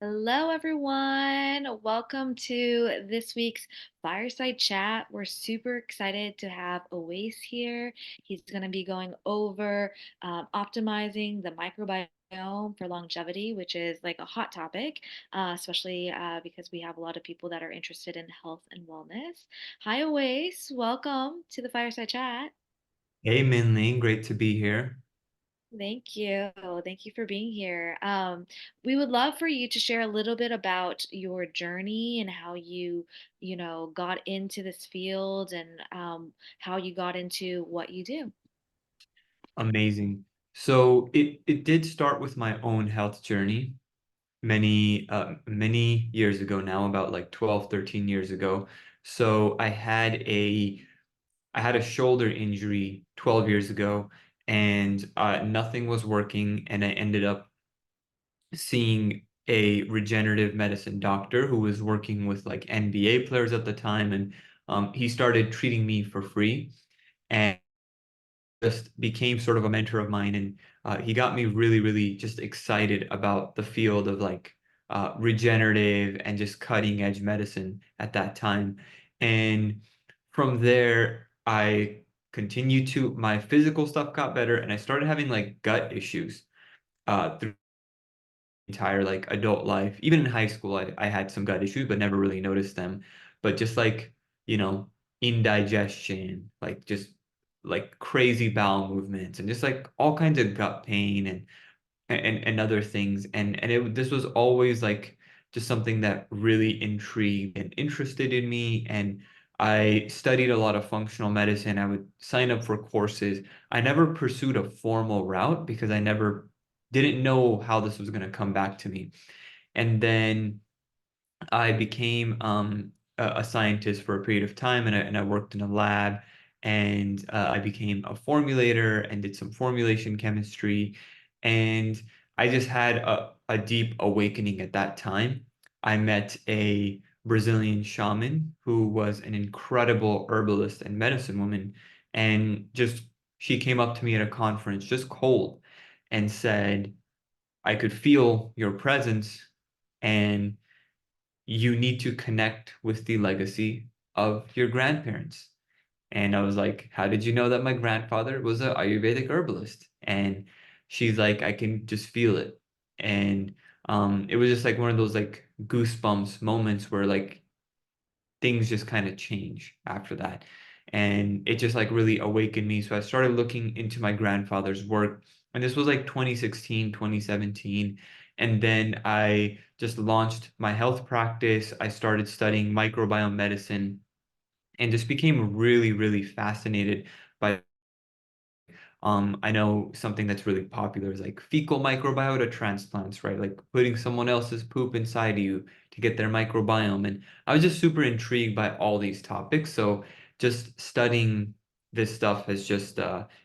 Hello, everyone. Welcome to this week's Fireside Chat. We're super excited to have Awais here. He's going to be going over optimizing the microbiome for longevity, which is like a hot topic, especially because we have a lot of people that are interested in health and wellness. Hi, Awais. Welcome to the Fireside Chat. Hey, Minley, great to be here. Thank you. Thank you for being here. We would love for you to share a little bit about your journey and how you got into this field and how you got into what you do. Amazing. So it did start with my own health journey many years ago now, about like 12, 13 years ago. So I had a shoulder injury 12 years ago, and nothing was working, and I ended up seeing a regenerative medicine doctor who was working with like NBA players at the time, and he started treating me for free. And just became sort of a mentor of mine, and he got me really, really just excited about the field of like regenerative and just cutting edge medicine at that time. And from there, I continued to my physical stuff got better, and I started having like gut issues through entire like adult life. Even in high school, I had some gut issues, but never really noticed them. But just like, you know, indigestion, like just like crazy bowel movements and just like all kinds of gut pain and other things. And this was always like just something that really intrigued and interested in me. And I studied a lot of functional medicine. I would sign up for courses. I never pursued a formal route because I never didn't know how this was going to come back to me. And then I became a scientist for a period of time, and I worked in a lab, and I became a formulator and did some formulation chemistry. And I just had a deep awakening at that time. I met a Brazilian shaman who was an incredible herbalist and medicine woman. And just she came up to me at a conference, just cold, and said, I could feel your presence, and you need to connect with the legacy of your grandparents. And I was like, how did you know that my grandfather was an Ayurvedic herbalist? And she's like, I can just feel it. And it was just like one of those like goosebumps moments where like things just kind of change after that. And it just like really awakened me. So I started looking into my grandfather's work. And this was like 2016, 2017. And then I just launched my health practice. I started studying microbiome medicine and just became really, really fascinated by I know something that's really popular is like fecal microbiota transplants, right? Like putting someone else's poop inside you to get their microbiome. And I was just super intrigued by all these topics. So just studying this stuff has just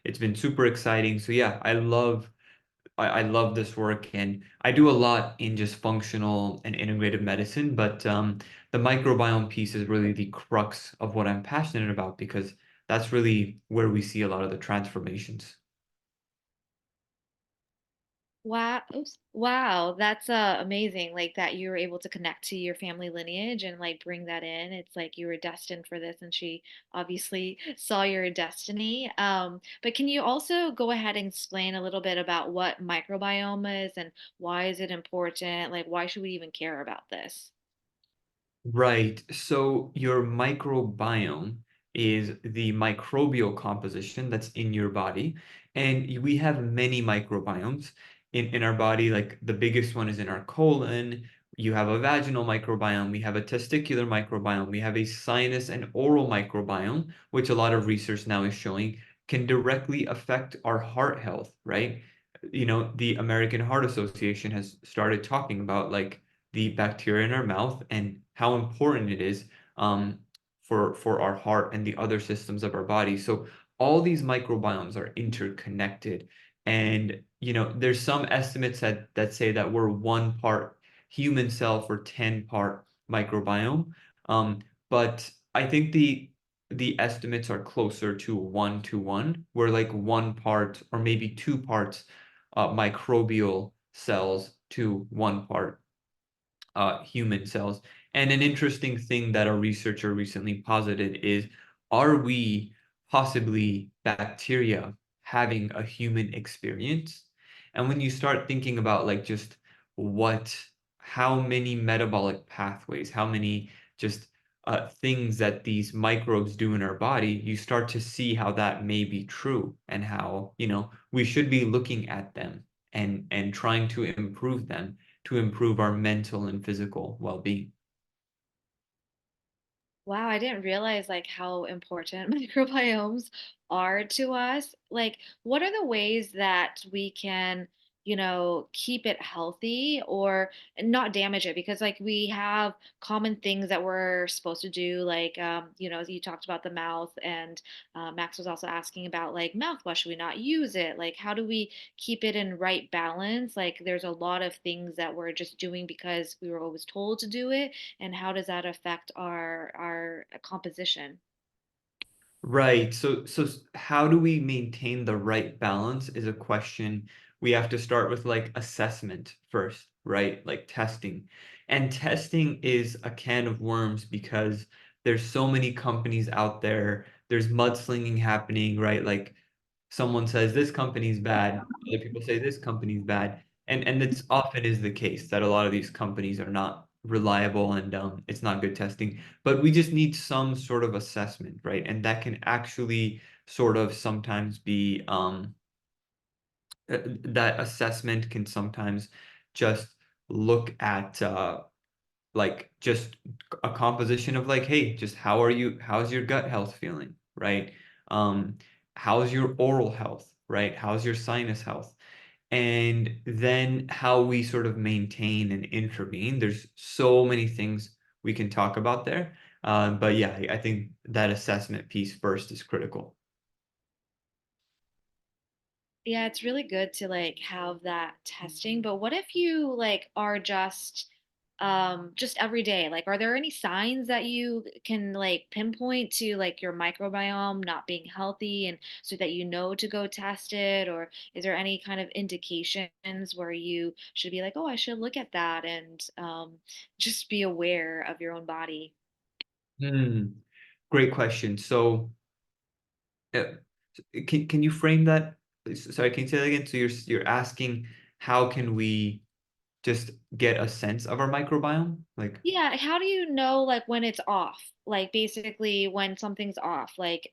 it's been super exciting. So yeah, I love this work, and I do a lot in just functional and integrative medicine, but the microbiome piece is really the crux of what I'm passionate about because that's really where we see a lot of the transformations. Wow, oops. Wow, that's amazing. Like that you were able to connect to your family lineage and like bring that in. It's like you were destined for this and she obviously saw your destiny. But can you also go ahead and explain a little bit about what microbiome is and why is it important? Like why should we even care about this? Right. So your microbiome is the microbial composition that's in your body. And we have many microbiomes in our body. Like the biggest one is in our colon. You have a vaginal microbiome. We have a testicular microbiome. We have a sinus and oral microbiome, which a lot of research now is showing can directly affect our heart health, right? You know, the American Heart Association has started talking about like the bacteria in our mouth and how important it is um, for our heart and the other systems of our body. So all these microbiomes are interconnected, and you know there's some estimates that say that we're 1 part human cell for 10 part microbiome. Um, but I think the estimates are closer to 1 to 1, where like 1 part or maybe 2 parts microbial cells to 1 part human cells. And an interesting thing that a researcher recently posited is, are we possibly bacteria having a human experience? And when you start thinking about like just what, how many metabolic pathways, how many just things that these microbes do in our body, you start to see how that may be true and how, we should be looking at them and trying to improve them to improve our mental and physical well-being. Wow, I didn't realize like how important microbiomes are to us. Like, what are the ways that we can, keep it healthy or not damage it? Because like we have common things that we're supposed to do, like you talked about the mouth, and Max was also asking about like mouthwash. Should we not use it? Like, how do we keep it in right balance? Like, there's a lot of things that we're just doing because we were always told to do it, and how does that affect our composition? Right. So how do we maintain the right balance is a question we have to start with, like assessment first, right? Like testing. And testing is a can of worms because there's so many companies out there. There's mudslinging happening, right? Like someone says this company's bad, other people say this company's bad, and it's often is the case that a lot of these companies are not reliable and it's not good testing. But we just need some sort of assessment, right? And that can actually sort of sometimes be that assessment can sometimes just look at like just a composition of like, hey, just how's your gut health feeling, right? Um, how's your oral health, right? How's your sinus health? And then how we sort of maintain and intervene. There's so many things we can talk about there. But yeah, I think that assessment piece first is critical. Yeah, it's really good to like have that testing, but what if you like are just every day? Like, are there any signs that you can like pinpoint to like your microbiome not being healthy, and so that you know to go test it? Or is there any kind of indications where you should be like, oh, I should look at that, and just be aware of your own body? Hmm. Great question. So, uh, can you frame that? Sorry, can you say that again? So you're asking how can we just get a sense of our microbiome? Like, Yeah, how do you know like when it's off? Like basically when something's off. Like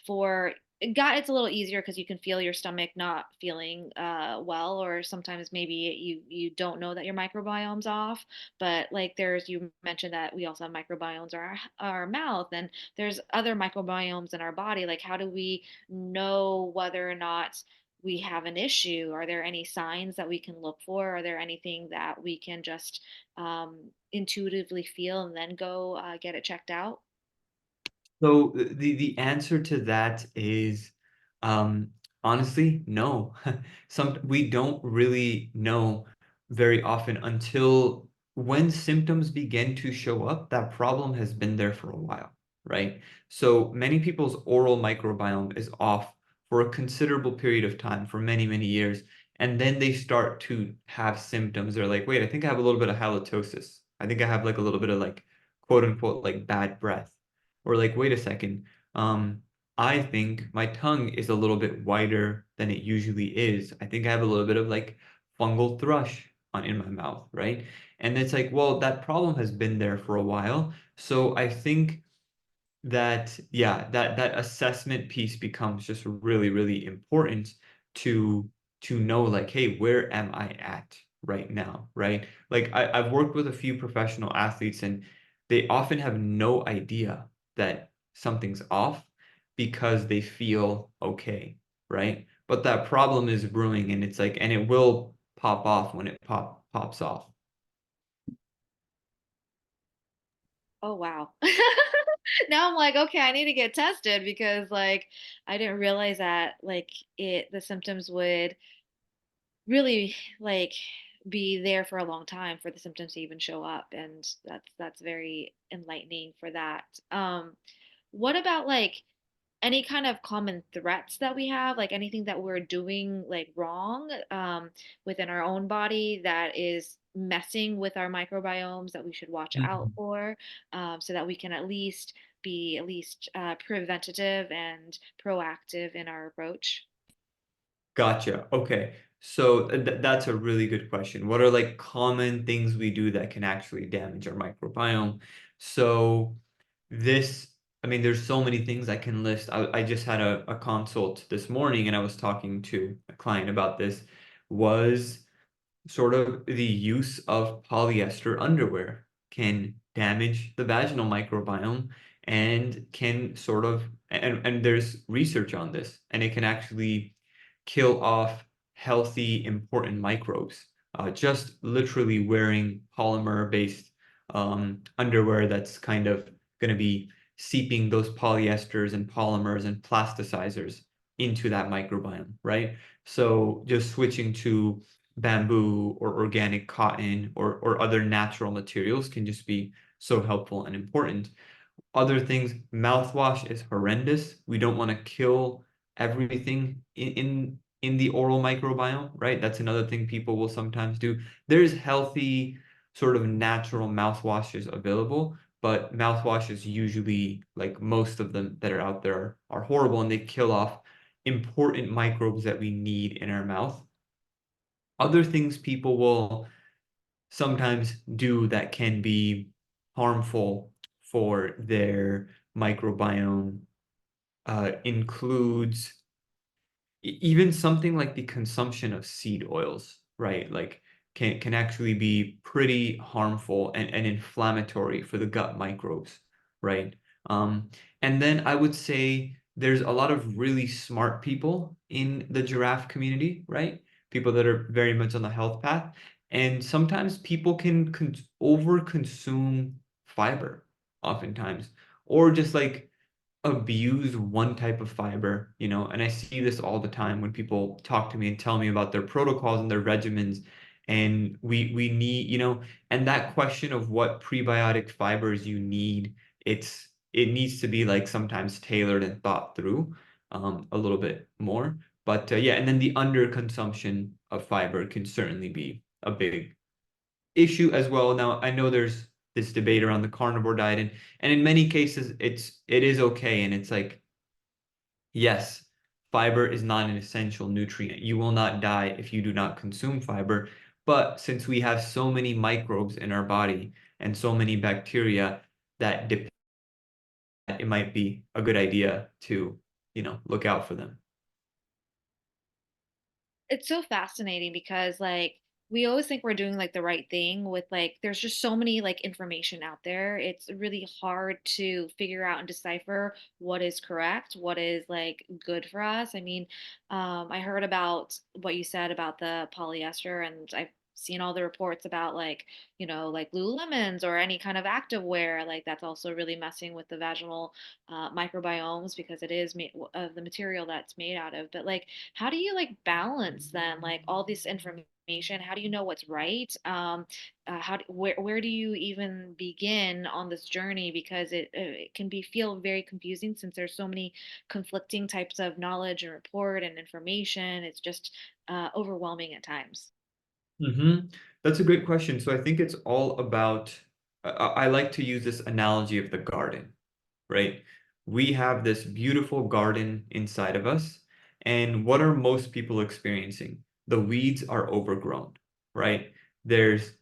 for God, it's a little easier because you can feel your stomach not feeling well, or sometimes maybe you don't know that your microbiome's off. But like there's, you mentioned that we also have microbiomes in our mouth, and there's other microbiomes in our body. Like, how do we know whether or not we have an issue? Are there any signs that we can look for? Are there anything that we can just intuitively feel and then go get it checked out? so the answer to that is um honestly no. Some we don't really know very often until when symptoms begin to show up, that problem has been there for a while, right? So many people's oral microbiome is off for a considerable period of time, for many, many years, and then they start to have symptoms. They're like, wait, I think I have a little bit of halitosis. I think I have like a little bit of like quote unquote like bad breath. Or like, wait a second, um, I think my tongue is a little bit wider than it usually is. I think I have a little bit of like fungal thrush in my mouth, right? And it's like, well, that problem has been there for a while. So I think that yeah, that assessment piece becomes just really, really important to know like, hey, where am I at right now, right? Like I've worked with a few professional athletes and they often have no idea that something's off because they feel okay, right? But that problem is brewing and it's like, and it will pop off when it pops off. Oh, wow. Now I'm like, okay, I need to get tested because like I didn't realize that like the symptoms would really like be there for a long time for the symptoms to even show up, and that's very enlightening for that. What about like any kind of common threats that we have, like anything that we're doing like wrong within our own body that is messing with our microbiomes that we should watch out Mhm. for, so that we can at least be preventative and proactive in our approach. Gotcha. Okay. So that's a really good question. What are like common things we do that can actually damage our microbiome? So this, I mean, there's so many things I can list. I just had a consult this morning and I was talking to a client about this. Was sort of the use of polyester underwear can damage the vaginal microbiome and can sort of and there's research on this and it can actually kill off healthy important microbes just literally wearing polymer based underwear that's kind of going to be seeping those polyesters and polymers and plasticizers into that microbiome, right? So just switching to bamboo or organic cotton or other natural materials can just be so helpful and important. Other things, mouthwash is horrendous. We don't want to kill everything in the oral microbiome, right? That's another thing people will sometimes do. There's healthy, sort of natural mouthwashes available, but mouthwashes usually, like most of them that are out there, are horrible and they kill off important microbes that we need in our mouth. Other things people will sometimes do that can be harmful for their microbiome includes even something like the consumption of seed oils, right? Like can actually be pretty harmful and inflammatory for the gut microbes, right? Um, and then I would say there's a lot of really smart people in the giraffe community, right? People that are very much on the health path. And sometimes people can over consume fiber, oftentimes, or just like abuse one type of fiber, and I see this all the time when people talk to me and tell me about their protocols and their regimens. And we need, and that question of what prebiotic fibers you need, it needs to be like sometimes tailored and thought through a little bit more. But yeah, and then the underconsumption of fiber can certainly be a big issue as well. Now, I know there's this debate around the carnivore diet, and in many cases it is okay, and it's like, yes, fiber is not an essential nutrient. You will not die if you do not consume fiber. But since we have so many microbes in our body and so many bacteria that depend, it might be a good idea to, look out for them. It's so fascinating because like we always think we're doing like the right thing with like there's just so many like information out there. It's really hard to figure out and decipher what is correct, what is like good for us. I mean, I heard about what you said about the polyester, and I've seen all the reports about like, like Lululemons or any kind of active wear, like that's also really messing with the vaginal microbiomes because it is made of the material that's made out of. But like how do you like balance then like all this information? How do you know what's right? Where do you even begin on this journey? Because it can be feel very confusing since there's so many conflicting types of knowledge and report and information. It's just overwhelming at times. Hmm. That's a great question. So I think it's all about, I like to use this analogy of the garden, right? We have this beautiful garden inside of us, and what are most people experiencing? The weeds are overgrown, right? There's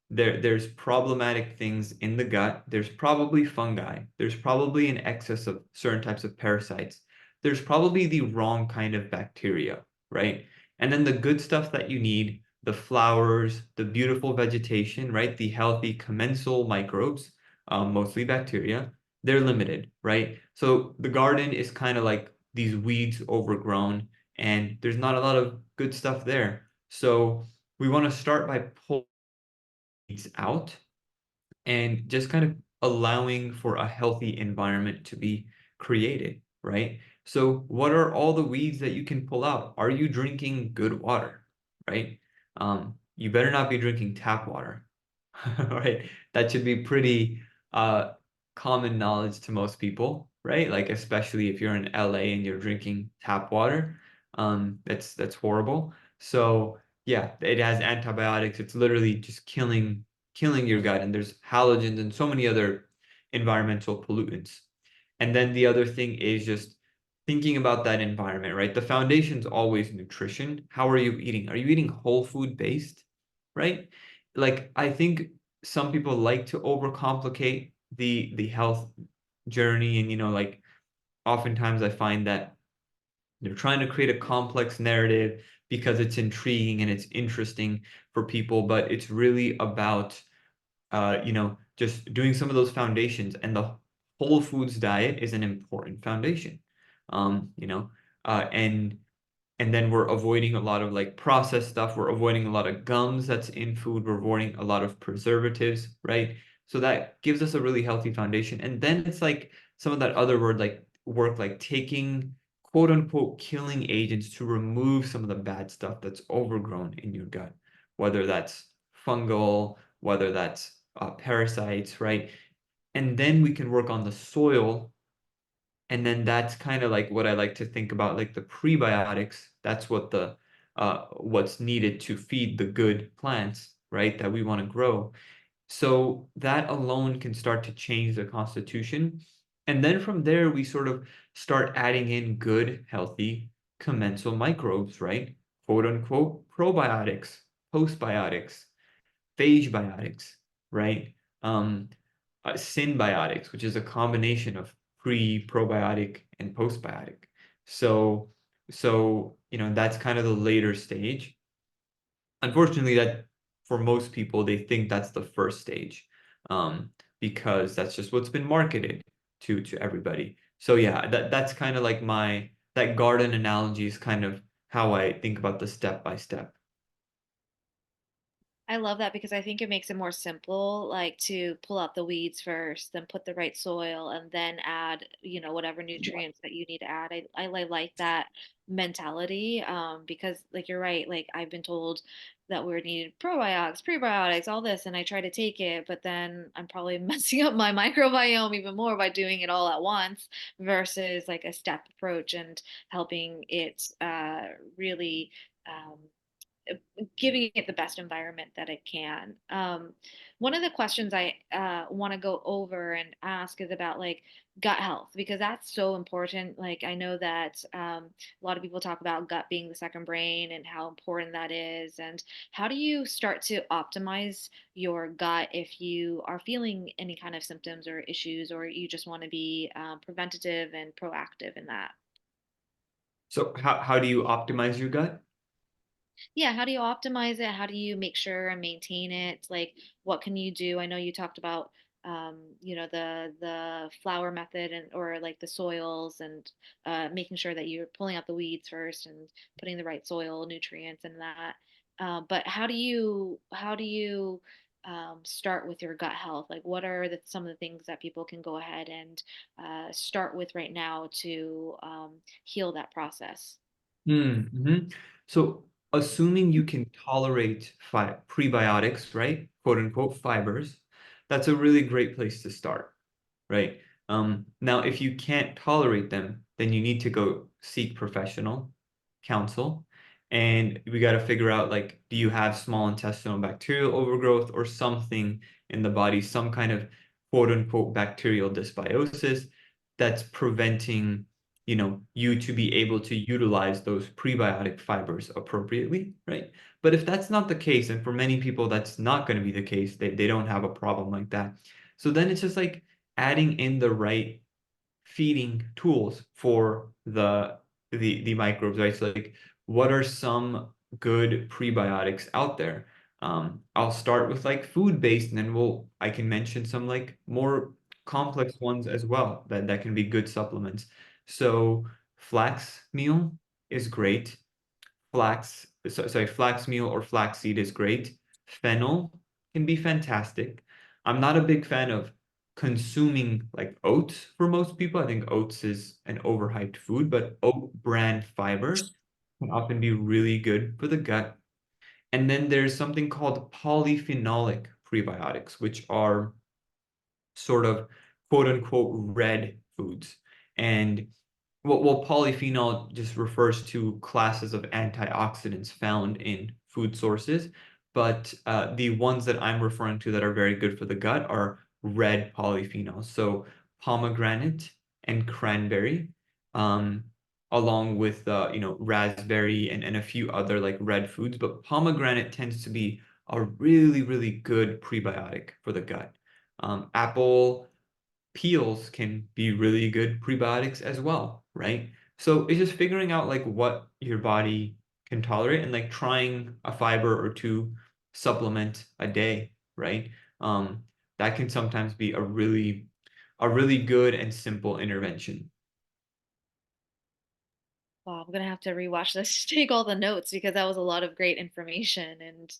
there's problematic things in the gut. There's probably fungi. There's probably an excess of certain types of parasites. There's probably the wrong kind of bacteria, right? And then the good stuff that you need, the flowers, the beautiful vegetation, right? The healthy commensal microbes, mostly bacteria, they're limited, right? So the garden is kind of like these weeds overgrown, and there's not a lot of good stuff there. So we want to start by pulling weeds out and just kind of allowing for a healthy environment to be created, right? So what are all the weeds that you can pull out? Are you drinking good water, right? You better not be drinking tap water, right? That should be pretty uh, common knowledge to most people, right? Like especially if you're in LA and you're drinking tap water, that's horrible. So yeah, it has antibiotics. It's literally just killing your gut, and there's halogens and so many other environmental pollutants. And then the other thing is just thinking about that environment, right? The foundation's always nutrition. How are you eating? Are you eating whole food based, right? Like I think some people like to overcomplicate the health journey, and like oftentimes I find that they're trying to create a complex narrative because it's intriguing and it's interesting for people, but it's really about just doing some of those foundations, and the whole foods diet is an important foundation. Um, you know, and then we're avoiding a lot of like processed stuff. We're avoiding a lot of gums that's in food. We're avoiding a lot of preservatives, right? So that gives us a really healthy foundation. And then it's like some of that other word like work, like taking quote unquote killing agents to remove some of the bad stuff that's overgrown in your gut, whether that's fungal, whether that's parasites, right? And then we can work on the soil, and then that's kind of like what I like to think about, like the prebiotics. That's what's needed to feed the good plants, right? That we want to grow. So that alone can start to change the constitution. And then from there, we sort of start adding in good, healthy commensal microbes, right? Quote unquote probiotics, postbiotics, phage biotics, right? Um, Synbiotics, which is a combination of pre-probiotic and postbiotic. So, that's kind of the later stage. Unfortunately, that for most people, they think that's the first stage, because that's just what's been marketed to everybody. So yeah, that's kind of like that garden analogy is kind of how I think about the step by step. I love that because I think it makes it more simple, like to pull out the weeds first, then put the right soil, and then add, whatever nutrients that you need to add. I like that mentality, because, like, you're right. Like, I've been told that we're needing probiotics, prebiotics, all this, and I try to take it, but then I'm probably messing up my microbiome even more by doing it all at once versus like a step approach and helping it really. Giving it the best environment that it can. One of the questions I want to go over and ask is about like gut health because that's so important. Like I know that a lot of people talk about gut being the second brain and how important that is. And how do you start to optimize your gut if you are feeling any kind of symptoms or issues, or you just want to be preventative and proactive in that? So how do you optimize your gut? Yeah, how do you optimize it? How do you make sure and maintain it? Like, what can you do? I know you talked about, the flower method and or like the soils and making sure that you're pulling out the weeds first and putting the right soil nutrients in that. But how do you start with your gut health? Like, what are some of the things that people can go ahead and start with right now to heal that process? Mm-hmm. So, assuming you can tolerate prebiotics, right? Quote unquote fibers, that's a really great place to start, right? Now, if you can't tolerate them, then you need to go seek professional counsel. And we got to figure out like, do you have small intestinal bacterial overgrowth or something in the body, some kind of quote unquote bacterial dysbiosis that's preventing you to be able to utilize those prebiotic fibers appropriately, right? But if that's not the case, and for many people that's not going to be the case, they don't have a problem like that. So then it's just like adding in the right feeding tools for the microbes, right? So like what are some good prebiotics out there? I'll start with like food-based, and then I can mention some like more complex ones as well that can be good supplements. So flax meal is great. Flax meal or flaxseed is great. Fennel can be fantastic. I'm not a big fan of consuming like oats for most people. I think oats is an overhyped food, but oat bran fiber can often be really good for the gut. And then there's something called polyphenolic prebiotics, which are sort of quote unquote red foods. And well, polyphenol just refers to classes of antioxidants found in food sources, but the ones that I'm referring to that are very good for the gut are red polyphenols. So pomegranate and cranberry, um, along with raspberry and a few other like red foods. But pomegranate tends to be a really, really good prebiotic for the gut. Apple peels can be really good prebiotics as well, right? So it's just figuring out like what your body can tolerate and like trying a fiber or two supplement a day, right? Um, that can sometimes be a really good and simple intervention. Wow, I'm gonna have to rewatch this to take all the notes because that was a lot of great information and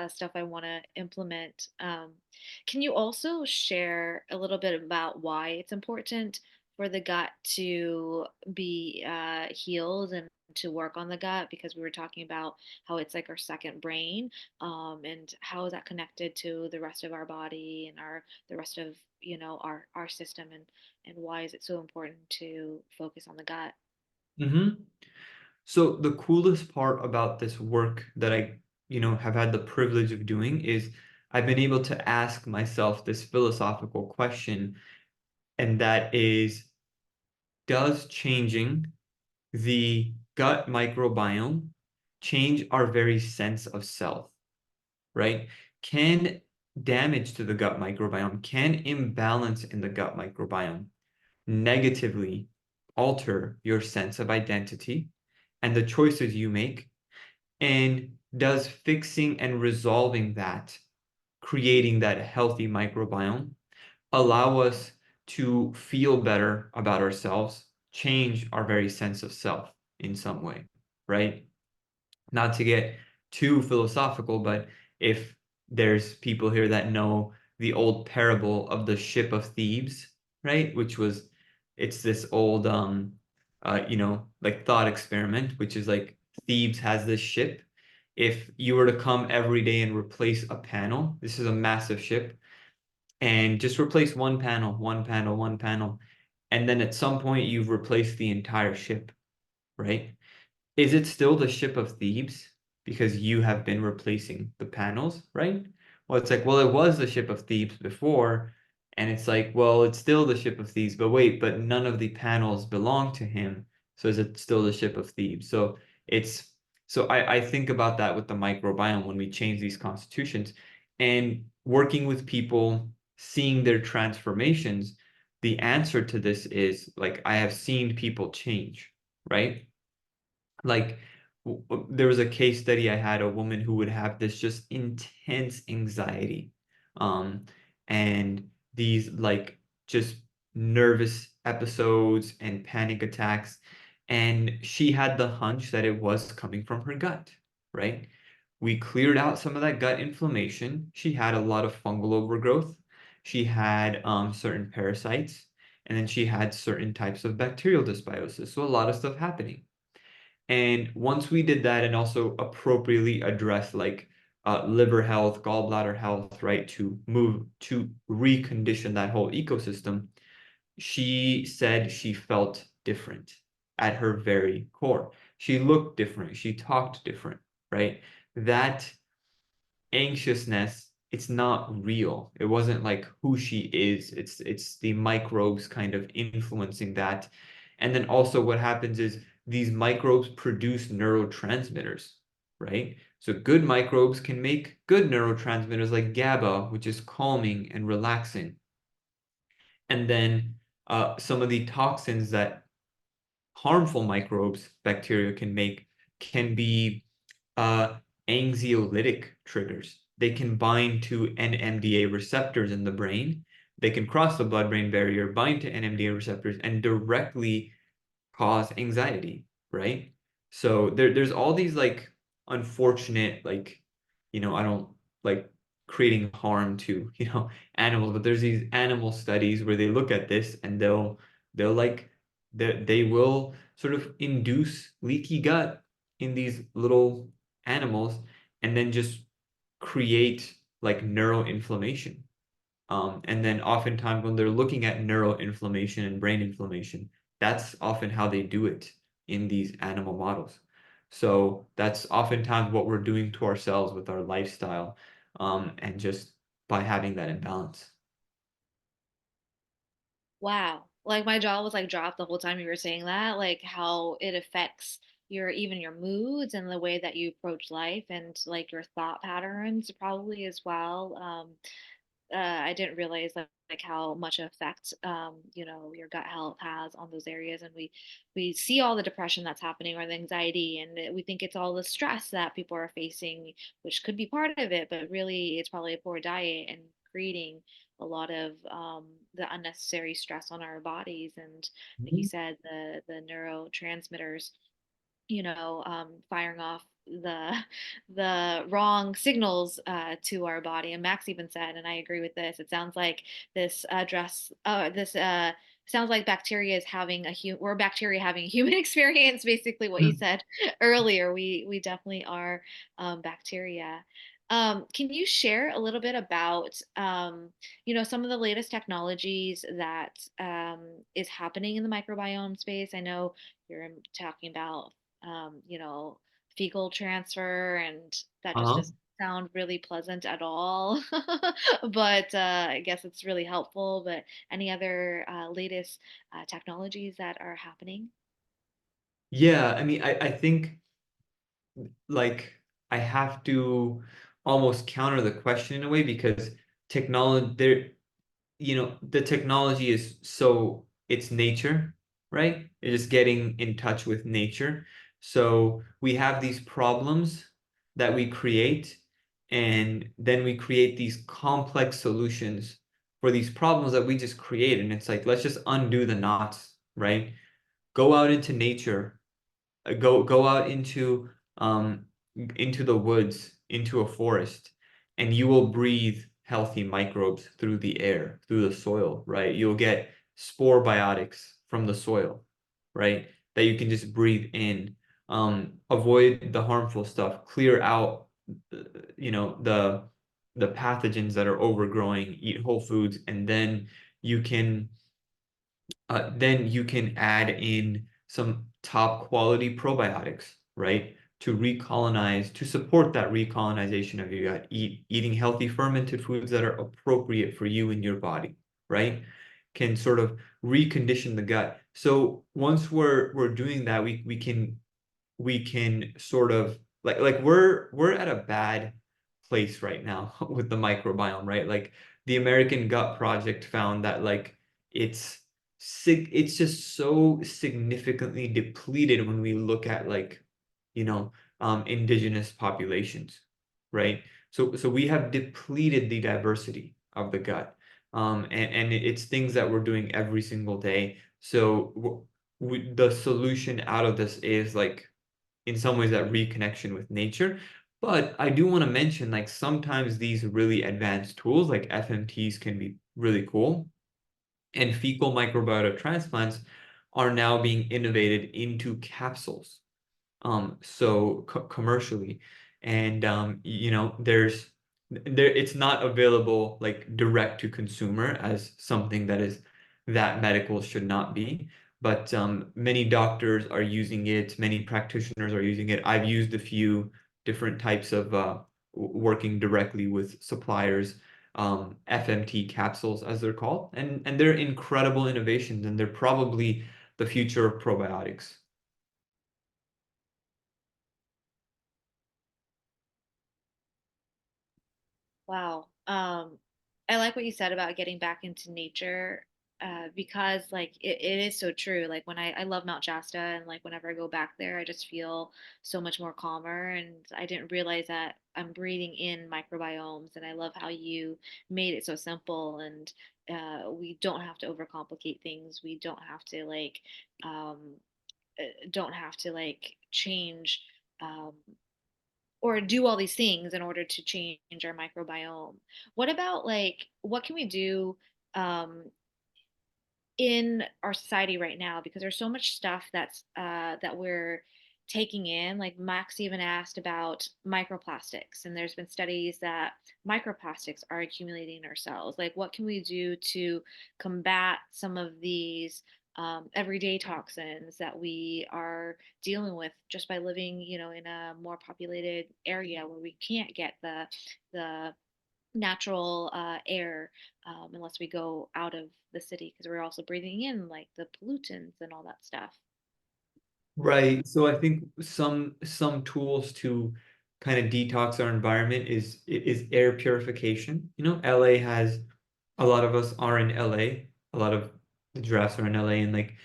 stuff I want to implement. Can you also share a little bit about why it's important for the gut to be healed and to work on the gut? Because we were talking about how it's like our second brain, and how is that connected to the rest of our body and the rest of our system, and why is it so important to focus on the gut? Mm-hmm. So the coolest part about this work that I have had the privilege of doing is I've been able to ask myself this philosophical question, and that is, does changing the gut microbiome change our very sense of self, right? Can damage to the gut microbiome, can imbalance in the gut microbiome negatively alter your sense of identity and the choices you make? And does fixing and resolving that, creating that healthy microbiome, allow us to feel better about ourselves, change our very sense of self in some way, right? Not to get too philosophical, but if there's people here that know the old parable of the ship of Thebes, right? It's this old, like thought experiment, which is like Thebes has this ship. If you were to come every day and replace a panel, this is a massive ship, and just replace one panel, one panel, one panel, and then at some point you've replaced the entire ship, right? Is it still the ship of Thebes because you have been replacing the panels, right? Well, it's like, well, it was the ship of Thebes before, and it's like, well, it's still the ship of Thebes, but wait, but none of the panels belong to him, so is it still the ship of Thebes? It's so I think about that with the microbiome when we change these constitutions and working with people, seeing their transformations. The answer to this is like I have seen people change, right? Like there was a case study I had a woman who would have this just intense anxiety, um and these like just nervous episodes and panic attacks, and she had the hunch that it was coming from her gut, right? We cleared out some of that gut inflammation. She had a lot of fungal overgrowth. She had certain parasites, and then she had certain types of bacterial dysbiosis, so a lot of stuff happening. And once we did that and also appropriately address like liver health, gallbladder health, right, to recondition that whole ecosystem, she said she felt different at her very core. She looked different. She talked different, right? That anxiousness, it's not real. It wasn't like who she is. It's the microbes kind of influencing that. And then also what happens is these microbes produce neurotransmitters, right? So good microbes can make good neurotransmitters like GABA, which is calming and relaxing. And then some of the toxins that harmful microbes, bacteria can make, can be uh, anxiolytic triggers. They can bind to NMDA receptors in the brain. They can cross the blood-brain barrier, bind to NMDA receptors, and directly cause anxiety, right? So there's all these like unfortunate, like, I don't like creating harm to, animals, but there's these animal studies where they look at this and they'll like they will sort of induce leaky gut in these little animals and then just create like neuroinflammation. And then oftentimes when they're looking at neuroinflammation and brain inflammation, that's often how they do it in these animal models. So that's oftentimes what we're doing to ourselves with our lifestyle, and just by having that imbalance. Wow. Like my jaw was like dropped the whole time you were saying that, like how it affects your even your moods and the way that you approach life and like your thought patterns probably as well. I didn't realize like how much effect your gut health has on those areas, and we see all the depression that's happening or the anxiety, and we think it's all the stress that people are facing, which could be part of it, but really it's probably a poor diet and creating a lot of the unnecessary stress on our bodies, and like you Mhm. said, the neurotransmitters firing off the the wrong signals to our body. And Max even said, and I agree with this. It sounds like this sounds like bacteria is having we're bacteria having a human experience. Basically, what you Mhm. said earlier. We definitely are bacteria. Can you share a little bit about some of the latest technologies that is happening in the microbiome space? I know you're talking about fecal transfer, and that just Uh-huh. doesn't sound really pleasant at all. But I guess it's really helpful. But any other latest technologies that are happening? Yeah, I mean, I think like I have to almost counter the question in a way because technology there, the technology is so it's nature, right? It's just getting in touch with nature. So we have these problems that we create, and then we create these complex solutions for these problems that we just create. And it's like, let's just undo the knots, right? Go out into nature, go out into the woods, into a forest, and you will breathe healthy microbes through the air, through the soil, right? You'll get spore biotics from the soil, right? That you can just breathe in. Avoid the harmful stuff, clear out the pathogens that are overgrowing, eat whole foods, and you can then you can add in some top quality probiotics, right? To recolonize, to support that recolonization of your gut, eating healthy fermented foods that are appropriate for you and your body, right? Can sort of recondition the gut. So once we're doing that, we can sort of like we're at a bad place right now with the microbiome, right? Like the American Gut Project found that like it's it's just so significantly depleted when we look at like you know indigenous populations, right? So we have depleted the diversity of the gut, and it's things that we're doing every single day. So the solution out of this is like in some ways that reconnection with nature. But I do want to mention like sometimes these really advanced tools like FMTs can be really cool. And fecal microbiota transplants are now being innovated into capsules, so commercially. And there it's not available like direct to consumer as something that is that medical should not be, but many doctors are using it, many practitioners are using it. I've used a few different types of working directly with suppliers, FMT capsules as they're called, and they're incredible innovations, and they're probably the future of probiotics. Wow. I like what you said about getting back into nature, because like it is so true. Like when I love Mount Shasta, and like whenever I go back there, I just feel so much more calmer. And I didn't realize that I'm breathing in microbiomes, and I love how you made it so simple. And we don't have to overcomplicate things. We um, don't have to like change. Or do all these things in order to change our microbiome. What about like what can we do um, in our society right now, because there's so much stuff that we're taking in. Like Max even asked about microplastics, and there's been studies that microplastics are accumulating in our cells. Like what can we do to combat some of these everyday toxins that we are dealing with just by living, in a more populated area where we can't get the natural air unless we go out of the city because we're also breathing in like the pollutants and all that stuff. Right. So I think some tools to kind of detox our environment is air purification. You know, LA has a lot of us are in LA. A lot of the giraffes are in LA, and like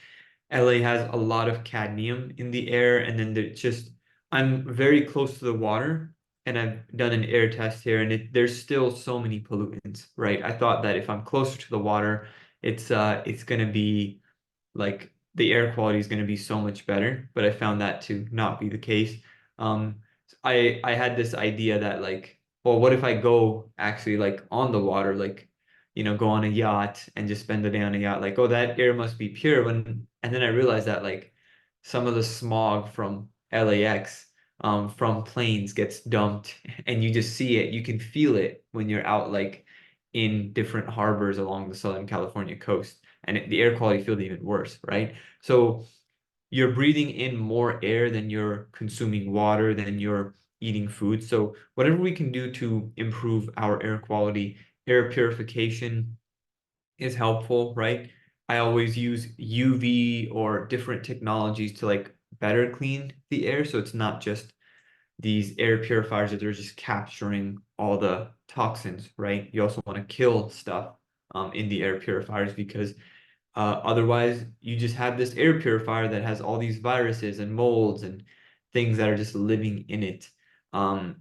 LA has a lot of cadmium in the air, and then there's just I'm very close to the water, and I've done an air test here, and there's still so many pollutants, right? I thought that if I'm closer to the water, it's gonna be like the air quality is going to be so much better, but I found that to not be the case. Um, I had this idea that like, well, what if I go actually like on the water, like, go on a yacht and just spend the day on a yacht, like, oh, that air must be pure. And then I realized that like some of the smog from LAX, from planes gets dumped, and you just see it, you can feel it when you're out like in different harbors along the Southern California coast, and the air quality feels even worse, right? So you're breathing in more air than you're consuming water, than you're eating food. So whatever we can do to improve our air quality, air purification is helpful, right? I always use UV or different technologies to like better clean the air. So it's not just these air purifiers that are just capturing all the toxins, right? You also want to kill stuff in the air purifiers because otherwise, you just have this air purifier that has all these viruses and molds and things that are just living in it.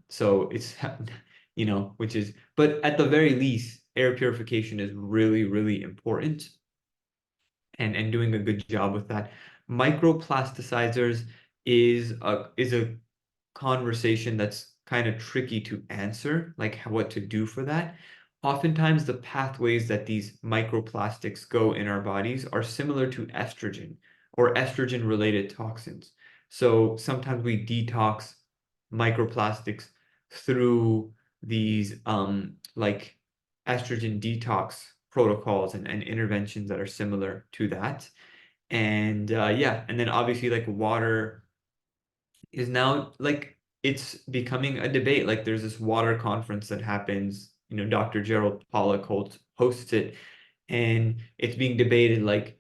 So it's, which is, but at the very least, air purification is really, really important, and doing a good job with that. Microplasticizers is a conversation that's kind of tricky to answer, like what to do for that. Oftentimes, the pathways that these microplastics go in our bodies are similar to estrogen or estrogen related toxins. So sometimes we detox microplastics through these like estrogen detox protocols and interventions that are similar to that. And yeah, and then obviously like water is now like it's becoming a debate. Like there's this water conference that happens, Dr. Gerald Pollack hosts it, and it's being debated like,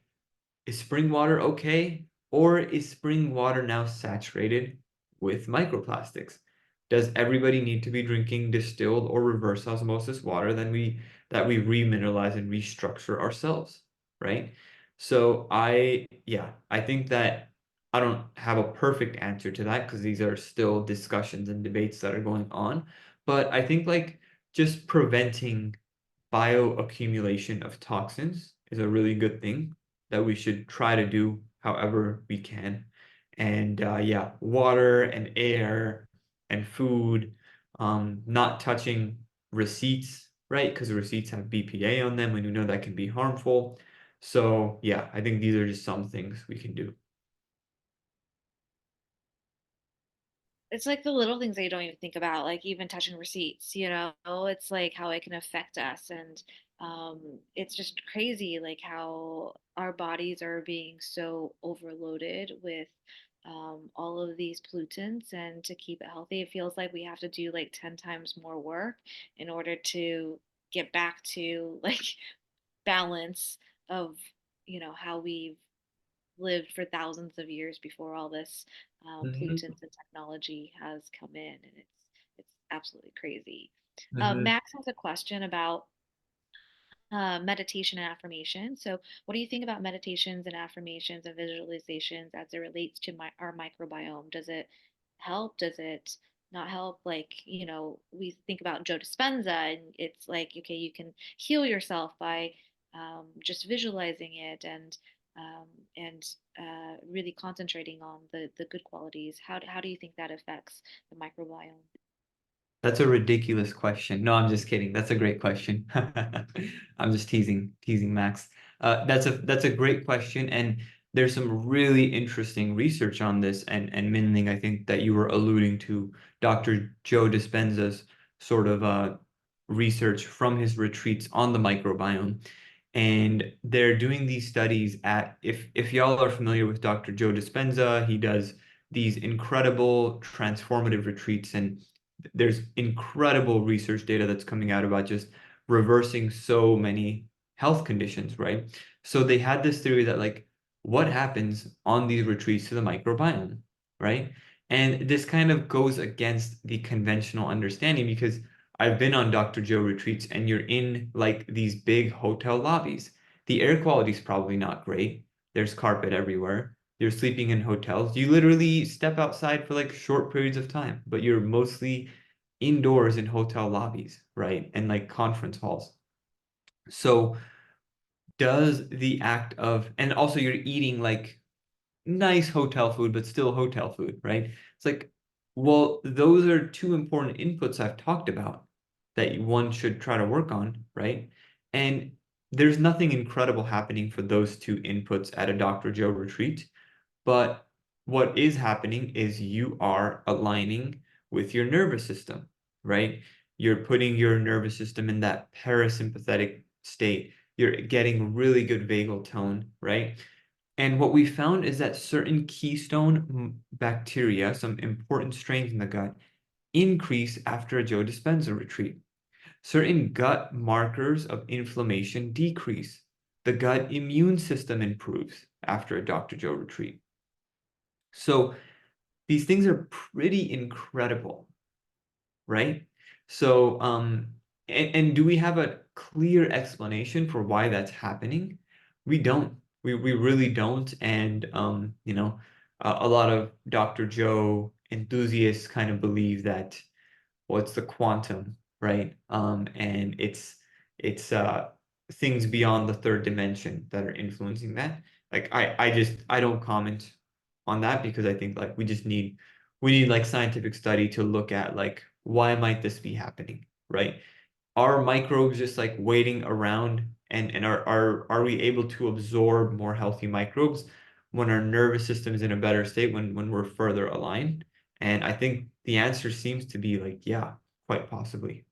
is spring water okay? Or is spring water now saturated with microplastics? Does everybody need to be drinking distilled or reverse osmosis water that we remineralize and restructure ourselves, right? So yeah, I think that I don't have a perfect answer to that because these are still discussions and debates that are going on. But I think like just preventing bioaccumulation of toxins is a really good thing that we should try to do however we can. And yeah, water and air and food, not touching receipts, right? Because receipts have BPA on them, and we know that can be harmful. So yeah, I think these are just some things we can do. It's like the little things that you don't even think about, like even touching receipts, it's like how it can affect us. And it's just crazy, like how our bodies are being so overloaded with all of these pollutants. And to keep it healthy, it feels like we have to do like 10 times more work in order to get back to like balance of, how we've lived for thousands of years before all this Hmm. pollutants and technology has come in, and it's absolutely crazy. Hmm. Max has a question about meditation and affirmation. So, what do you think about meditations and affirmations and visualizations as it relates to our microbiome? Does it help? Does it not help? Like, we think about Joe Dispenza, and it's like, okay, you can heal yourself by just visualizing it um, and really concentrating on the good qualities. How do you think that affects the microbiome? That's a ridiculous question. No, I'm just kidding. That's a great question. I'm just teasing Max. That's a great question, and there's some really interesting research on this. And Minling, I think that you were alluding to Dr. Joe Dispenza's sort of research from his retreats on the microbiome. And they're doing these studies at, if y'all are familiar with Dr. Joe Dispenza, he does these incredible transformative retreats, and there's incredible research data that's coming out about just reversing so many health conditions, right? So they had this theory that like what happens on these retreats to the microbiome, right? And this kind of goes against the conventional understanding because I've been on Dr. Joe retreats and you're in like these big hotel lobbies. The air quality is probably not great. There's carpet everywhere. You're sleeping in hotels. You literally step outside for like short periods of time, but you're mostly indoors in hotel lobbies, right? And like conference halls. So does the act of, and also you're eating like nice hotel food, but still hotel food, right? It's like, well, those are two important inputs I've talked about that one should try to work on, right? And there's nothing incredible happening for those two inputs at a Dr. Joe retreat. But what is happening is you are aligning with your nervous system, right? You're putting your nervous system in that parasympathetic state. You're getting really good vagal tone, right? And what we found is that certain keystone bacteria, some important strains in the gut, increase after a Joe Dispenza retreat. Certain gut markers of inflammation decrease. The gut immune system improves after a Dr. Joe retreat. So these things are pretty incredible, right? So, and do we have a clear explanation for why that's happening? We don't. We really don't. And, a lot of Dr. Joe enthusiasts kind of believe that, well, it's the quantum, right? And it's things beyond the third dimension that are influencing that. Like I don't comment on that because I think like we need like scientific study to look at like why might this be happening, right? Are microbes just like waiting around and are we able to absorb more healthy microbes when our nervous system is in a better state when we're further aligned? And I think the answer seems to be like, yeah, quite possibly.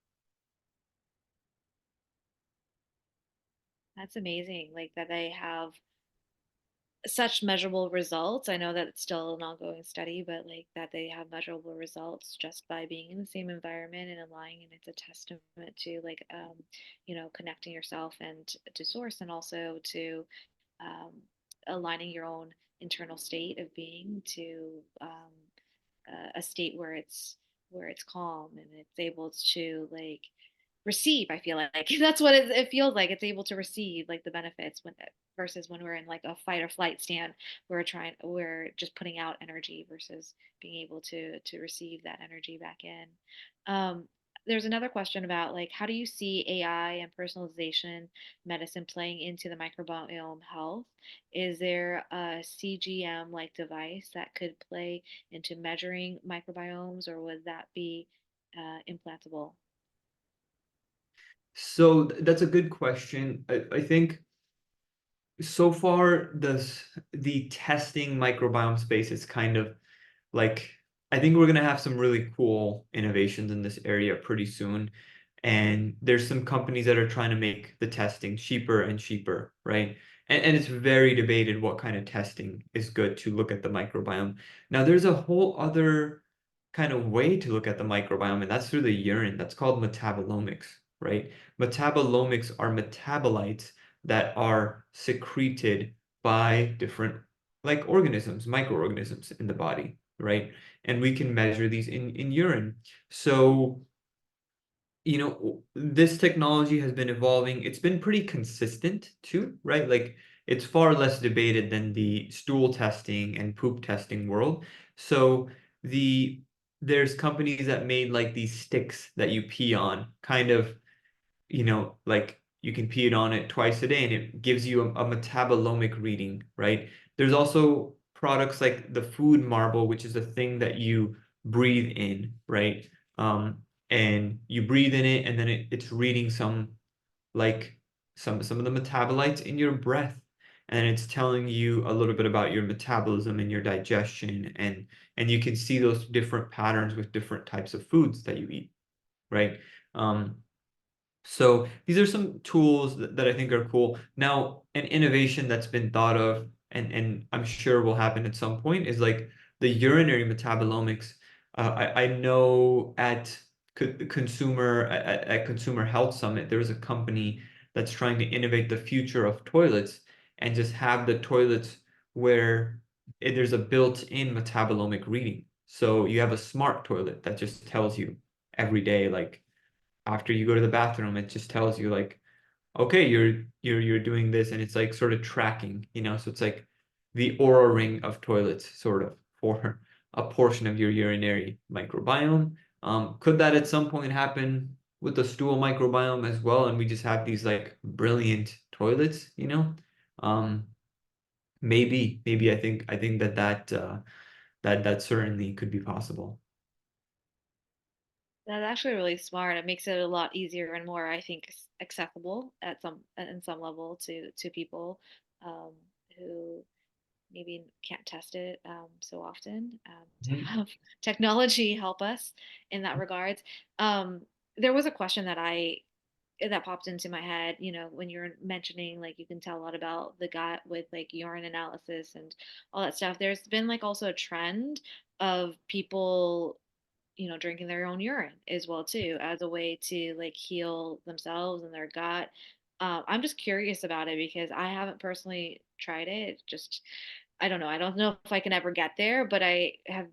That's amazing. Like that they have such measurable results. I know that it's still an ongoing study, but like that they have measurable results just by being in the same environment and aligning, and it's a testament to like connecting yourself and to source, and also to um, aligning your own internal state of being to a state where it's calm and it's able to like receive. I feel like that's what it feels like. It's able to receive like the benefits when versus when we're in like a fight or flight stand, we're just putting out energy versus being able to receive that energy back in. um, there's another question about like how do you see AI and personalization medicine playing into the microbiome health? Is there a CGM like device that could play into measuring microbiomes, or would that be implantable? So that's a good question. I think so far the testing microbiome space is kind of like I think we're gonna have some really cool innovations in this area pretty soon. And there's some companies that are trying to make the testing cheaper and cheaper, right? And it's very debated what kind of testing is good to look at the microbiome. Now, there's a whole other kind of way to look at the microbiome, and that's through the urine. That's called metabolomics, right? Metabolomics are metabolites that are secreted by different like organisms, microorganisms in the body, right? And we can measure these in urine. So, this technology has been evolving. It's been pretty consistent too, right? Like it's far less debated than the stool testing and poop testing world. So the there's companies that made like these sticks that you pee on, kind of like you can pee it on it twice a day and it gives you a metabolomic reading, right? There's also products like the food marble, which is a thing that you breathe in, right? Um, and you breathe in it and then it's reading like some of the metabolites in your breath. And it's telling you a little bit about your metabolism and your digestion and you can see those different patterns with different types of foods that you eat, right? Um, So these are some tools that I think are cool. Now, an innovation that's been thought of and I'm sure will happen at some point is like the urinary metabolomics. I know at Consumer Health Summit, there was a company that's trying to innovate the future of toilets and just have the toilets where there's a built-in metabolomic reading. So you have a smart toilet that just tells you every day, like after you go to the bathroom, it just tells you like, okay, you're doing this, and it's like sort of tracking, so it's like the aura ring of toilets, sort of, for a portion of your urinary microbiome. Could that at some point happen with the stool microbiome as well, and we just have these like brilliant toilets? Um, maybe I think that certainly could be possible. That's actually really smart. It makes it a lot easier and more, I think, accessible at in some level to people um, who maybe can't test it so often. To Mhm. have technology help us in that regards. Um, there was a question that popped into my head, when you're mentioning like you can tell a lot about the gut with like urine analysis and all that stuff. There's been like also a trend of people drinking their own urine as well too, as a way to like heal themselves and their gut. I'm just curious about it because I haven't personally tried it. It's just I don't know. I don't know if I can ever get there, but I have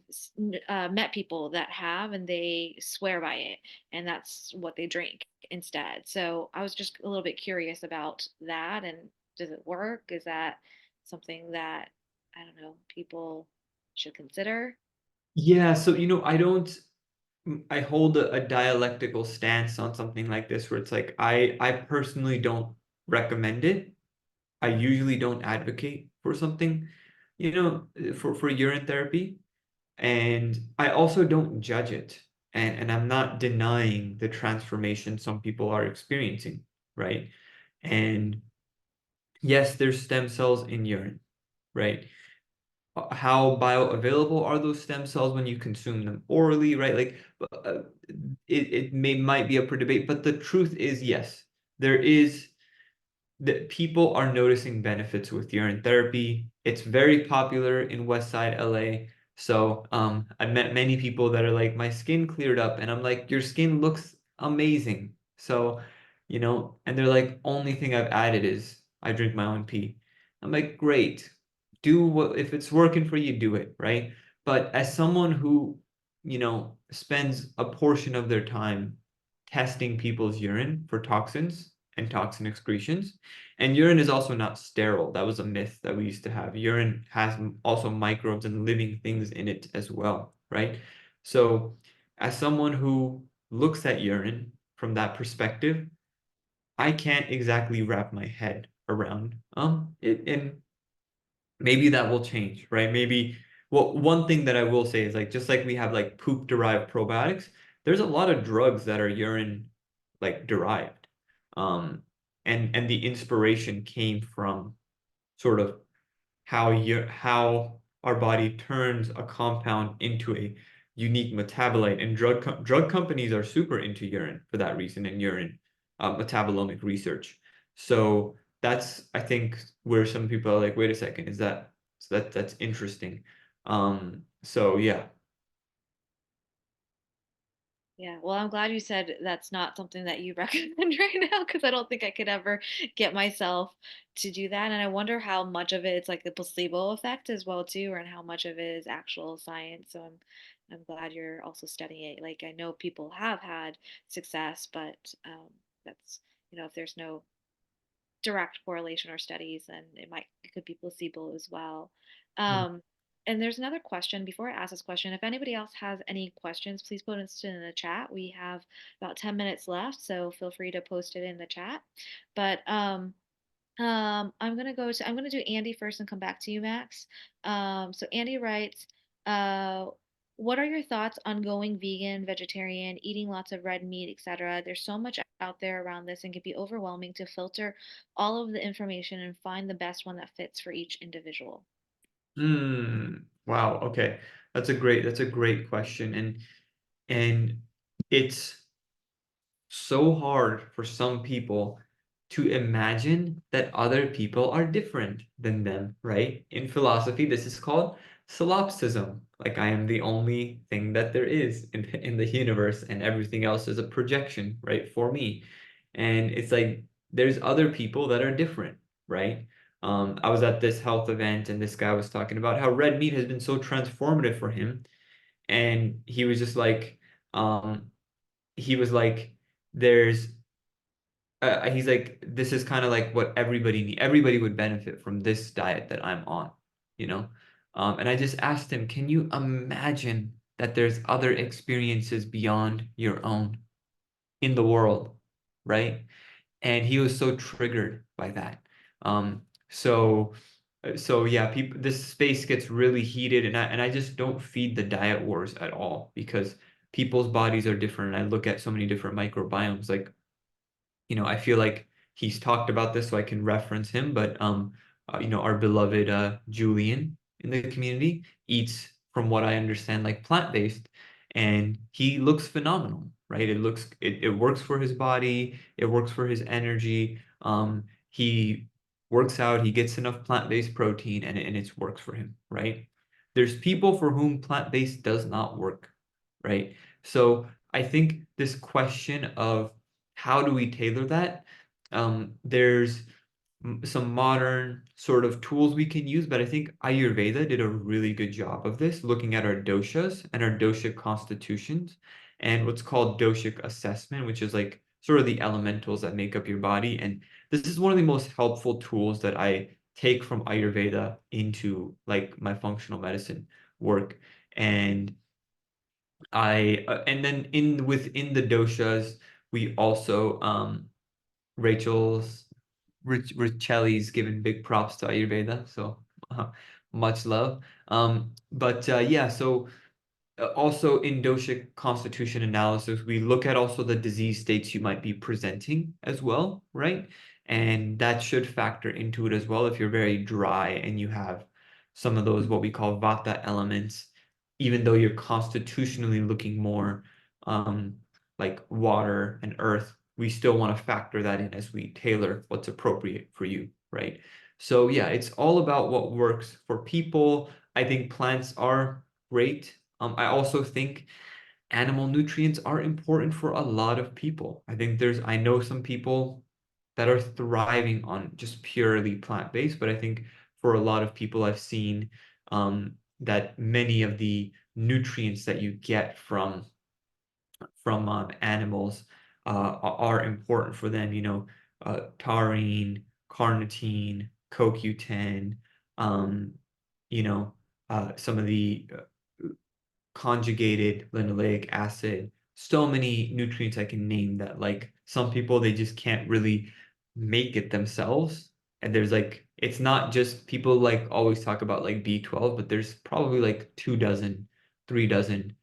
met people that have, and they swear by it, and that's what they drink instead. So I was just a little bit curious about that, and does it work? Is that something that I don't know people should consider? Yeah, so I hold a dialectical stance on something like this where it's like I personally don't recommend it. I usually don't advocate for something, for urine therapy. And I also don't judge it. And I'm not denying the transformation some people are experiencing, right? And yes, there's stem cells in urine, right? How bioavailable are those stem cells when you consume them orally, right? Like, it might be up for debate, but the truth is, yes, there is that people are noticing benefits with urine therapy. It's very popular in West Side LA. So I met many people that are like, my skin cleared up, and I'm like, your skin looks amazing. So, and they're like, only thing I've added is I drink my own pee. I'm like, great. Do what if it's working for you, do it, right? But as someone who, spends a portion of their time testing people's urine for toxins and toxin excretions, and urine is also not sterile. That was a myth that we used to have. Urine has also microbes and living things in it as well, right? So, as someone who looks at urine from that perspective, I can't exactly wrap my head around it, and maybe that will change, right? Maybe, well, one thing that I will say is like just like we have like poop derived probiotics, there's a lot of drugs that are urine like derived. Um, and the inspiration came from sort of how our body turns a compound into a unique metabolite, and drug companies are super into urine for that reason, and urine metabolomic research. So that's, I think, where some people are like, wait a second, is that so that's interesting. So yeah. Yeah, well, I'm glad you said that's not something that you recommend right now because I don't think I could ever get myself to do that. And I wonder how much of it's like the placebo effect as well too, and how much of it is actual science. So I'm glad you're also studying it. Like I know people have had success, but that's if there's no direct correlation or studies, and it could be placebo as well. Um, and there's another question before I ask this question. If anybody else has any questions, please put it in the chat. We have about 10 minutes left, so feel free to post it in the chat. But I'm gonna do Andy first and come back to you, Max. So Andy writes, uh, what are your thoughts on going vegan, vegetarian, eating lots of red meat, etc.? There's so much out there around this and can be overwhelming to filter all of the information and find the best one that fits for each individual. Wow. Okay. That's a great question. And it's so hard for some people to imagine that other people are different than them, right? In philosophy, this is called solipsism. Like I am the only thing that there is in the universe, and everything else is a projection, right, for me. And it's like there's other people that are different, right? I was at this health event and this guy was talking about how red meat has been so transformative for him. And he was just like, um, he was like, there's he's like, this is kind of like what everybody would benefit from this diet that I'm on, you know? And I just asked him, can you imagine that there's other experiences beyond your own in the world, right? And he was so triggered by that. Um, so so yeah, people, this space gets really heated, and I just don't feed the diet wars at all because people's bodies are different. And I look at so many different microbiomes, like I feel like he's talked about this, so I can reference him. But our beloved Julian in the community eats, from what I understand, like plant-based, and he looks phenomenal, right? It works for his body, it works for his energy. He works out, he gets enough plant-based protein, and it works for him, right? There's people for whom plant-based does not work, right? So I think this question of how do we tailor that? There's some modern sort of tools we can use, but I think Ayurveda did a really good job of this, looking at our doshas and our dosha constitutions and what's called doshic assessment, which is like sort of the elementals that make up your body. And this is one of the most helpful tools that I take from Ayurveda into like my functional medicine work. And and then within the doshas, we also Rachel's Richelli's given big props to Ayurveda, so uh, much love. But yeah, so also in doshic constitution analysis, we look at also the disease states you might be presenting as well, right? And that should factor into it as well. If you're very dry and you have some of those what we call vata elements, even though you're constitutionally looking more um, like water and earth, we still want to factor that in as we tailor what's appropriate for you, right? So yeah, it's all about what works for people. I think plants are great. I also think animal nutrients are important for a lot of people. I know some people that are thriving on just purely plant-based, but I think for a lot of people I've seen that many of the nutrients that you get from animals are important for them, taurine, carnitine, CoQ10, um, some of the conjugated linoleic acid, so many nutrients I can name that like some people they just can't really make it themselves. And there's like it's not just people like always talk about like B12, but there's probably like 2 dozen, 3 dozen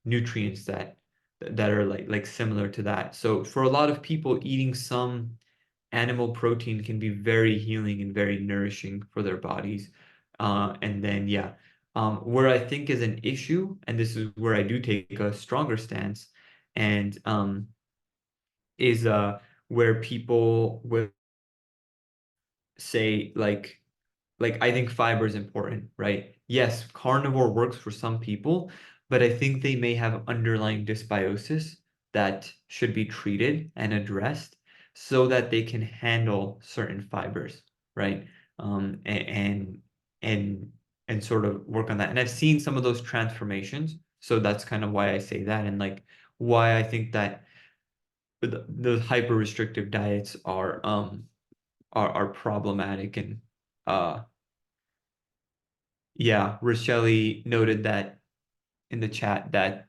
nutrients that are like similar to that. So for a lot of people, eating some animal protein can be very healing and very nourishing for their bodies. And then, yeah, where I think is an issue, and this is where I do take a stronger stance, and is where people will say like I think fiber is important, right? Yes, carnivore works for some people, but I think they may have underlying dysbiosis that should be treated and addressed so that they can handle certain fibers, right? And and and sort of work on that. And I've seen some of those transformations, so that's kind of why I say that, and like why I think that the hyper restrictive diets are problematic and uh yeah, Rochelle noted that in the chat that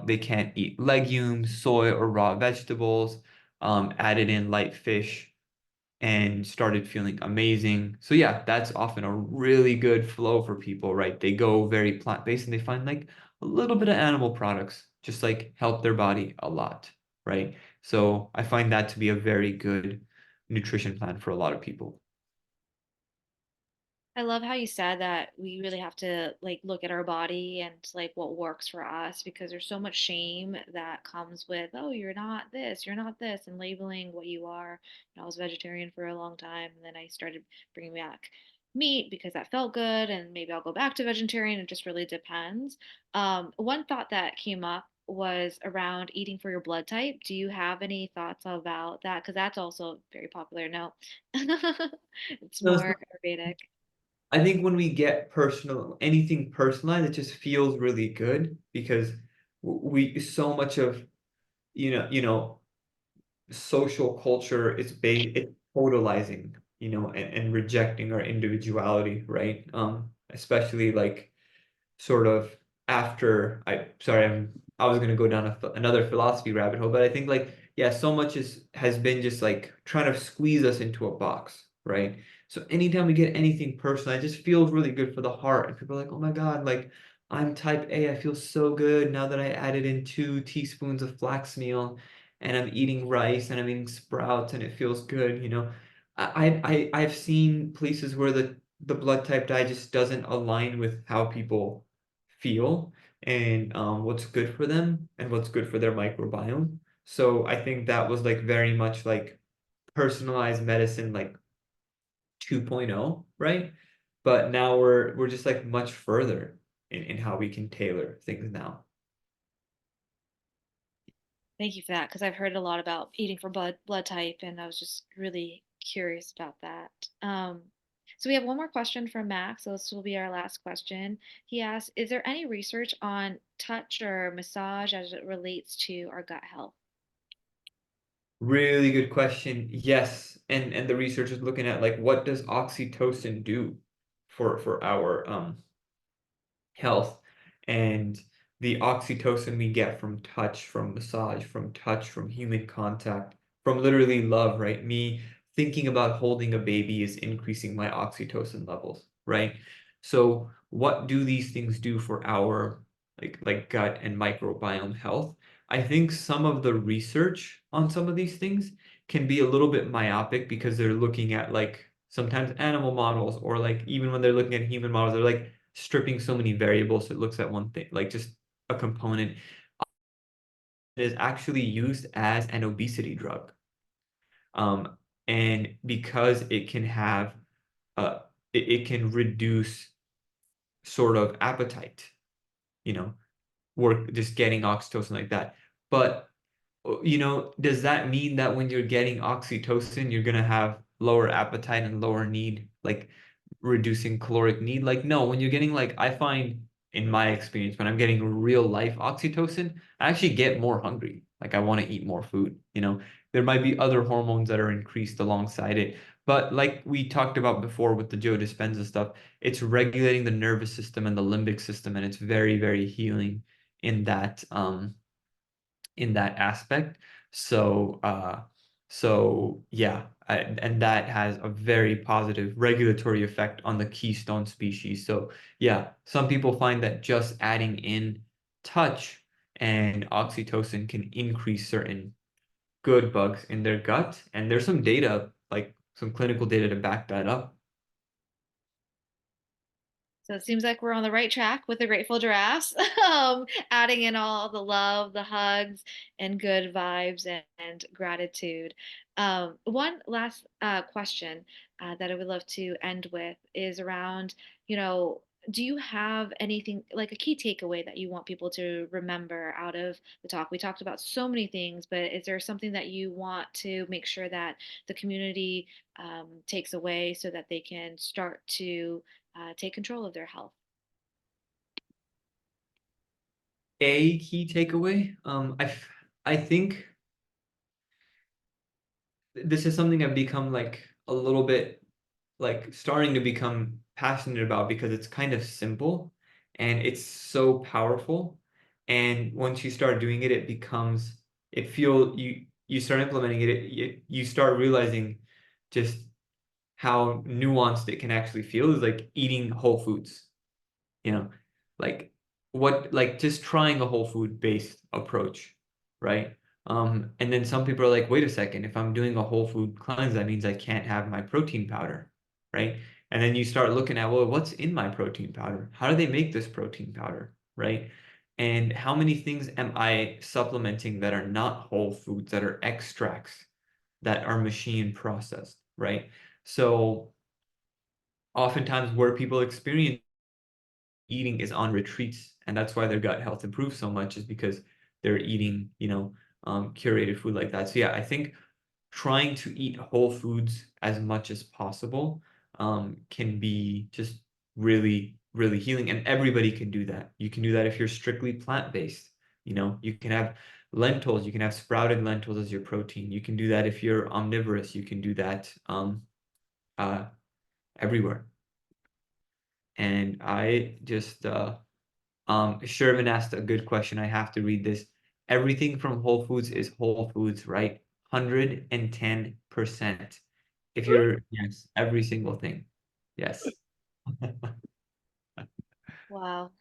they can't eat legumes, soy, or raw vegetables, added in light fish, and started feeling amazing. So yeah, that's often a really good flow for people, right? They go very plant-based and they find like a little bit of animal products just like help their body a lot, right? So I find that to be a very good nutrition plan for a lot of people. I love how you said that we really have to like look at our body and like what works for us because there's so much shame that comes with, oh, you're not this, and labeling what you are. I was vegetarian for a long time, and then I started bringing back meat because that felt good, and maybe I'll go back to vegetarian. It just really depends. One thought that came up was around eating for your blood type. Do you have any thoughts about that? Because that's also very popular. No, it's So more Ayurvedic. I think when we get personal, anything personalized, it just feels really good because we so much of social culture is based it's totalizing, and rejecting our individuality, right? Especially like sort of after I was gonna go down another philosophy rabbit hole, but I think like yeah, so much has been just like trying to squeeze us into a box, right? So anytime we get anything personal, it just feels really good for the heart, and people are like, oh my God, like I'm type A, I feel so good now that I added in 2 teaspoons of flax meal, and I'm eating rice and I'm eating sprouts, and it feels good, I've seen places where the blood type dye just doesn't align with how people feel and what's good for them and what's good for their microbiome. So I think that was like very much like personalized medicine like 2.0, right? But now we're just like much further in how we can tailor things now. Thank you for that because I've heard a lot about eating for blood type, and I was just really curious about that. So we have one more question from Max. So this will be our last question. He asks, "Is there any research on touch or massage as it relates to our gut health?" Really good question. Yes, and the research is looking at like what does oxytocin do for our health, and the oxytocin we get from touch, from massage, from touch, from human contact, from literally love, right? Me thinking about holding a baby is increasing my oxytocin levels, right? So what do these things do for our like gut and microbiome health? I think some of the research on some of these things can be a little bit myopic because they're looking at like sometimes animal models, or like even when they're looking at human models, they're like stripping so many variables so it looks at one thing, like just a component. It is actually used as an obesity drug. Um, and because it can have it can reduce sort of appetite, you know, work just getting oxytocin like that. But does that mean that when you're getting oxytocin, you're gonna have lower appetite and lower need, like reducing caloric need? Like, no, when you're getting like, I find in my experience, when I'm getting real life oxytocin, I actually get more hungry. Like I want to eat more food, There might be other hormones that are increased alongside it. But like we talked about before with the Joe Dispenza stuff, it's regulating the nervous system and the limbic system, and it's very, very healing in that aspect. So, yeah, and that has a very positive regulatory effect on the keystone species. So, yeah, some people find that just adding in touch and oxytocin can increase certain good bugs in their gut. And there's some data, like some clinical data to back that up. So it seems like we're on the right track with the Grateful Giraffes, adding in all the love, the hugs, and good vibes and gratitude. One last question that I would love to end with is around, you know, do you have anything like a key takeaway that you want people to remember out of the talk? We talked about so many things, but is there something that you want to make sure that the community takes away so that they can start to take control of their health? A key takeaway, I think this is something I've become like a little bit like starting to become passionate about because it's kind of simple and it's so powerful. And once you start doing it, you start implementing it, you start realizing just how nuanced it can actually feel is like eating whole foods, you know, like like just trying a whole food based approach, right? And then some people are like, wait a second, if I'm doing a whole food cleanse, that means I can't have my protein powder, right? And then you start looking at, well, what's in my protein powder? How do they make this protein powder, right? And how many things am I supplementing that are not whole foods, that are extracts, that are machine processed, right? So oftentimes where people experience eating is on retreats, and that's why their gut health improves so much is because they're eating, curated food like that. So yeah, I think trying to eat whole foods as much as possible can be just really, really healing, and everybody can do that. You can do that if you're strictly plant-based. You can have lentils, you can have sprouted lentils as your protein. You can do that if you're omnivorous. You can do that uh, everywhere. And I just Sherman asked a good question. I have to read this. Everything from Whole Foods is whole foods, right? 110%. Yes, every single thing. Yes. Wow.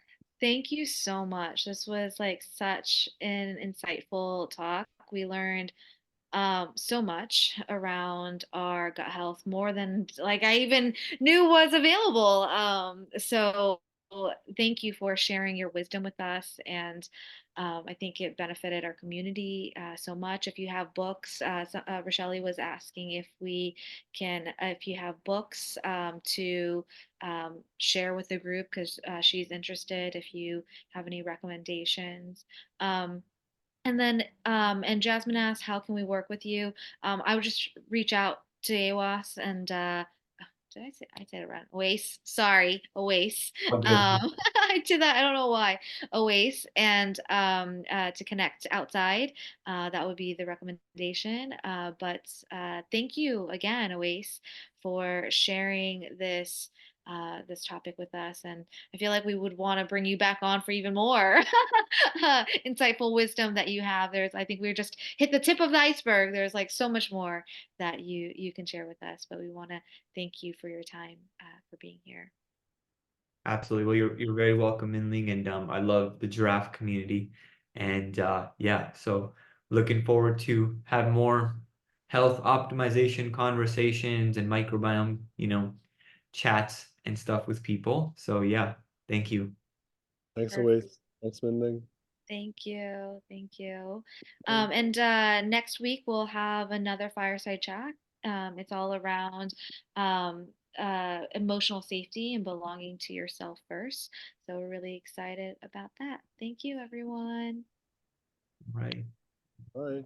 Thank you so much. This was like such an insightful talk. We learned so much around our gut health, more than like I even knew was available. So thank you for sharing your wisdom with us, and I think it benefited our community so much. If you have books, Rochelle was asking if you have books share with the group because she's interested. If you have any recommendations. And then, and Jasmine asked, how can we work with you? I would just reach out to Awas and did I said it wrong? Awais. Sorry, Awais. All good. I did that. I don't know why. Awais and to connect outside. That would be the recommendation. But thank you again, Awais, for sharing this topic with us. And I feel like we would want to bring you back on for even more insightful wisdom that you have. I think we just hit the tip of the iceberg. There's like so much more that you can share with us. But we want to thank you for your time, for being here. Absolutely. Well, you're very welcome, Minling, and I love the giraffe community. And yeah, so looking forward to have more health optimization conversations and microbiome, chats and stuff with people. So yeah, thank you. Thanks, Perfect. Awais. Thanks, Mending. Thank you. Thank you. And next week we'll have another fireside chat. It's all around emotional safety and belonging to yourself first. So we're really excited about that. Thank you, everyone. Right. Bye.